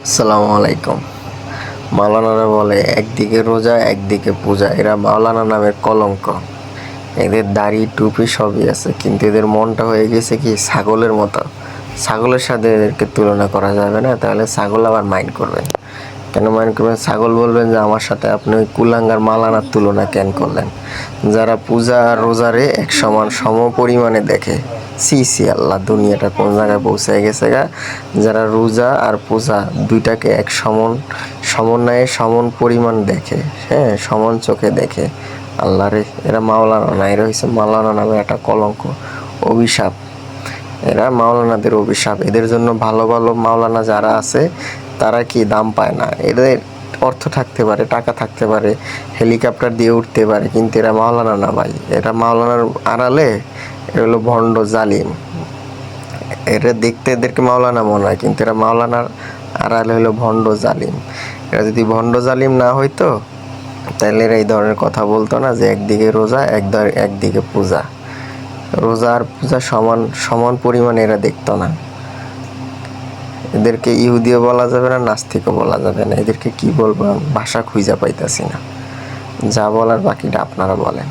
আসসালামু আলাইকুম। মাওলানারা বলে একদিকে রোজা একদিকে পূজা, এরা মাওলানা নামের কলঙ্ক। এদের দাড়ি টুপি সবই আছে, কিন্তু এদের মনটা হয়ে গেছে কি ছাগলের মতো। ছাগলের সাথে এদেরকে তুলনা করা যাবে না, তাহলে ছাগল আবার মাইন্ড করবেন। কেন মাইন্ড করবেন? ছাগল বলবেন যে আমার সাথে আপনি ওই কুলাঙ্গার মাওলানার তুলনা কেন করলেন, যারা পূজা আর রোজারে এক সমান সম পরিমাণে দেখে। সি সি আল্লাহ, দুনিয়াটা কোন জায়গায় পৌঁছায় গেছে গা। যারা রোজা আর পূজা দুইটাকে এক সমন্বয়ে সমান পরিমাণ দেখে, হ্যাঁ, সমান চোখে দেখে, আল্লাহ রে, এরা মাওলানা না, এরা হচ্ছে মাওলানা নামে একটা কলঙ্ক, অভিশাপ। এরা মাওলানাদের অভিশাপ। এদের জন্য ভালো ভালো মাওলানা যারা আছে তারা কি দাম পায় না। এদের অর্থ থাকতে পারে, টাকা থাকতে পারে, হেলিকপ্টার দিয়ে উঠতে পারে, কিন্তু এরা মাওলানা না ভাই। এরা মাওলানার আড়ালে এরা হলো ভণ্ড জালিম। এরা দেখতে এদেরকে মাওলানা মনে হয়, কিন্তু এরা মাওলানার আড়ালে হলো ভণ্ড জালিম। এরা যদি ভণ্ড জালিম না হইতো তাহলে এরা এই ধরনের কথা বলতো না যে একদিকে রোজা একদিকে পূজা। রোজা আর পূজা সমান সমান পরিমাণে এরা দেখতো না। এদেরকে ইহুদিও বলা যাবে না, নাস্তিকও বলা যাবে না। এদেরকে কি বলবো, ভাষা খুঁজে পাইতাছি না। যা বলার বাকিটা আপনারা বলেন।